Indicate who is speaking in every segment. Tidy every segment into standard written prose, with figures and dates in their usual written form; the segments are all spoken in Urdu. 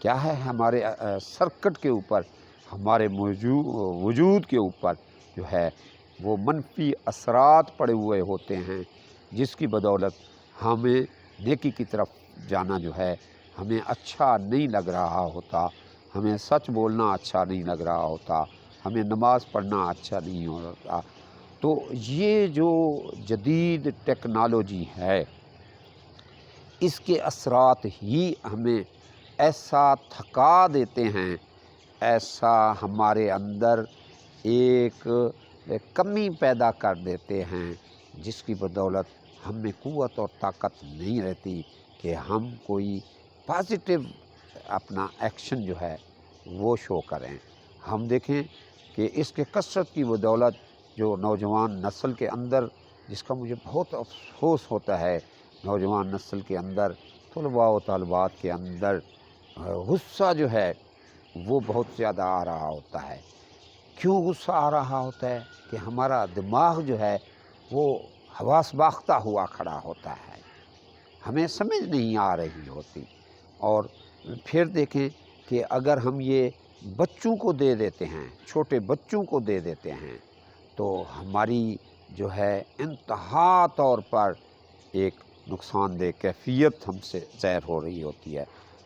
Speaker 1: کیا ہے ہمارے سرکٹ کے اوپر، ہمارے وجود کے اوپر جو ہے وہ منفی اثرات پڑے ہوئے ہوتے ہیں، جس کی بدولت ہمیں نیکی کی طرف جانا جو ہے ہمیں اچھا نہیں لگ رہا ہوتا، ہمیں سچ بولنا اچھا نہیں لگ رہا ہوتا، ہمیں نماز پڑھنا اچھا نہیں ہوتا۔ تو یہ جو جدید ٹیکنالوجی ہے، اس کے اثرات ہی ہمیں ایسا تھکا دیتے ہیں، ایسا ہمارے اندر ایک کمی پیدا کر دیتے ہیں، جس کی بدولت ہم میں قوت اور طاقت نہیں رہتی کہ ہم کوئی پازیٹیو اپنا ایکشن جو ہے وہ شو کریں۔ ہم دیکھیں کہ اس کے کثرت کی بدولت جو نوجوان نسل کے اندر، جس کا مجھے بہت افسوس ہوتا ہے، نوجوان نسل کے اندر، طلباء و طالبات کے اندر غصہ جو ہے وہ بہت زیادہ آ رہا ہوتا ہے۔ کیوں غصہ آ رہا ہوتا ہے؟ کہ ہمارا دماغ جو ہے وہ حواس باختہ ہوا کھڑا ہوتا ہے، ہمیں سمجھ نہیں آ رہی ہوتی۔ اور پھر دیکھیں کہ اگر ہم یہ بچوں کو دے دیتے ہیں، چھوٹے بچوں کو دے دیتے ہیں، تو ہماری جو ہے انتہا طور پر ایک نقصان دہ کیفیت ہم سے ظاہر ہو رہی ہوتی ہے۔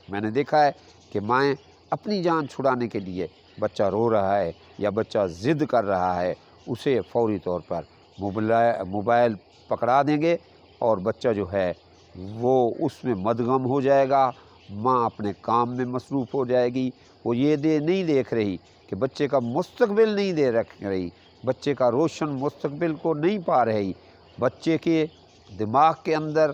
Speaker 1: میں نے دیکھا ہے کہ مائیں اپنی جان چھڑانے کے لیے، بچہ رو رہا ہے یا بچہ ضد کر رہا ہے، اسے فوری طور پر موبائل پکڑا دیں گے اور بچہ جو ہے وہ اس میں مدغم ہو جائے گا، ماں اپنے کام میں مصروف ہو جائے گی۔ وہ یہ نہیں دیکھ رہی کہ بچے کا مستقبل نہیں دے رکھ رہی، بچے کا روشن مستقبل کو نہیں پا رہی، بچے کے دماغ کے اندر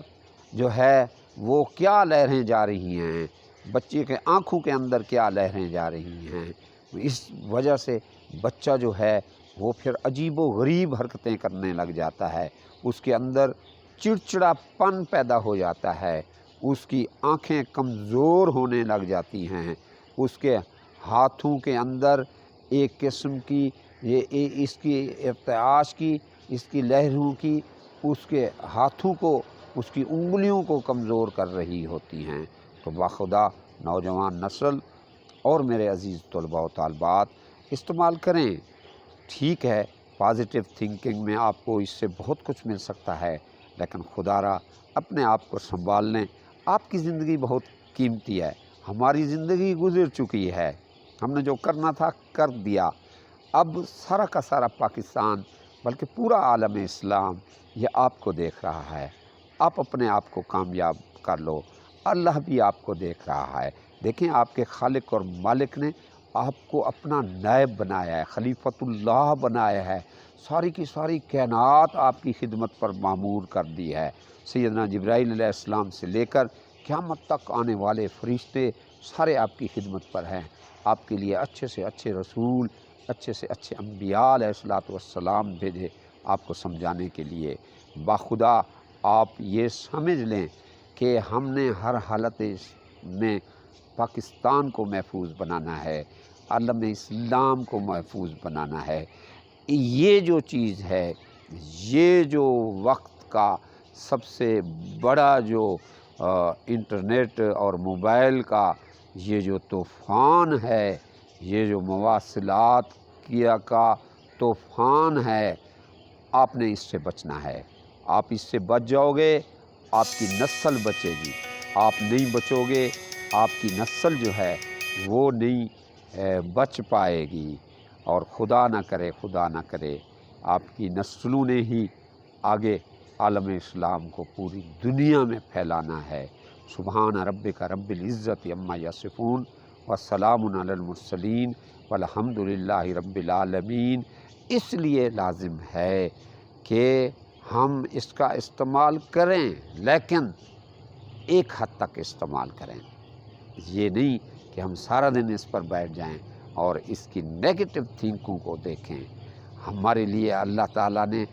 Speaker 1: جو ہے وہ کیا لہریں جا رہی ہیں، بچے کے آنکھوں کے اندر کیا لہریں جا رہی ہیں۔ اس وجہ سے بچہ جو ہے وہ پھر عجیب و غریب حرکتیں کرنے لگ جاتا ہے، اس کے اندر چڑچڑا پن پیدا ہو جاتا ہے، اس کی آنکھیں کمزور ہونے لگ جاتی ہیں، اس کے ہاتھوں کے اندر ایک قسم کی اس کی ارتعاش کی، اس کی لہروں کی، اس کے ہاتھوں کو، اس کی انگلیوں کو کمزور کر رہی ہوتی ہیں۔ تو باخدا نوجوان نسل اور میرے عزیز طلباء و طالبات استعمال کریں۔ ٹھیک ہے، پازیٹیو تھنکنگ میں آپ کو اس سے بہت کچھ مل سکتا ہے، لیکن خدا را اپنے آپ کو سنبھال لیں۔ آپ کی زندگی بہت قیمتی ہے، ہماری زندگی گزر چکی ہے، ہم نے جو کرنا تھا کر دیا۔ اب سارا کا سارا پاکستان بلکہ پورا عالم اسلام یہ آپ کو دیکھ رہا ہے۔ آپ اپنے آپ کو کامیاب کر لو، اللہ بھی آپ کو دیکھ رہا ہے۔ دیکھیں، آپ کے خالق اور مالک نے آپ کو اپنا نائب بنایا ہے، خلیفۃ اللہ بنایا ہے، ساری کی ساری کائنات آپ کی خدمت پر معمور کر دی ہے۔ سیدنا جبرائیل علیہ السلام سے لے کر قیامت تک آنے والے فرشتے سارے آپ کی خدمت پر ہیں، آپ کے لیے اچھے سے اچھے رسول، اچھے سے اچھے انبیاء علیہ الصلوۃ والسلام بھیجے آپ کو سمجھانے کے لیے۔ باخدا آپ یہ سمجھ لیں کہ ہم نے ہر حالت میں پاکستان کو محفوظ بنانا ہے، عالم اسلام کو محفوظ بنانا ہے۔ یہ جو چیز ہے، یہ جو وقت کا سب سے بڑا جو انٹرنیٹ اور موبائل کا یہ جو طوفان ہے، یہ جو مواصلات کا طوفان ہے، آپ نے اس سے بچنا ہے۔ آپ اس سے بچ جاؤ گے، آپ کی نسل بچے گی۔ آپ نہیں بچو گے، آپ کی نسل جو ہے وہ نہیں بچ پائے گی، اور خدا نہ کرے آپ کی نسلوں نے ہی آگے عالم اسلام کو پوری دنیا میں پھیلانا ہے۔ سبحان ربک رب العزت عما یصفون وسلام علی المرسلین والحمد للہ رب العالمین۔ اس لیے لازم ہے کہ ہم اس کا استعمال کریں، لیکن ایک حد تک استعمال کریں۔ یہ نہیں کہ ہم سارا دن اس پر بیٹھ جائیں اور اس کی نیگیٹو تھنکنگ کو دیکھیں۔ ہمارے لیے اللہ تعالیٰ نے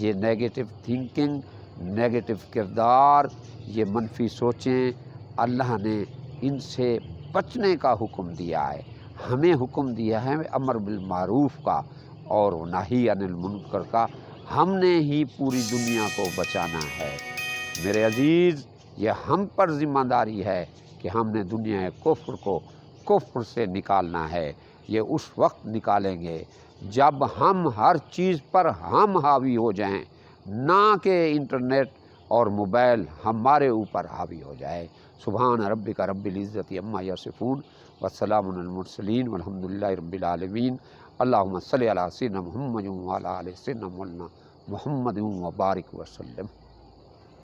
Speaker 1: یہ نیگیٹو تھنکنگ، نیگیٹو کردار، یہ منفی سوچیں، اللہ نے ان سے بچنے کا حکم دیا ہے۔ ہمیں حکم دیا ہے امر بالمعروف کا اور نہی عن المنکر کا۔ ہم نے ہی پوری دنیا کو بچانا ہے۔ میرے عزیز، یہ ہم پر ذمہ داری ہے کہ ہم نے دنیا کفر کو کفر سے نکالنا ہے، یہ اس وقت نکالیں گے جب ہم ہر چیز پر ہم حاوی ہو جائیں، نہ کہ انٹرنیٹ اور موبائل ہمارے اوپر حاوی ہو جائے۔ سبحان ربک رب العزت عما یصفون والسلام علی المرسلین والحمد للہ رب العالمین۔ اللہم صلی علی سیدنا محمد وعلی آل سیدنا مولانا محمد وبارک وسلم۔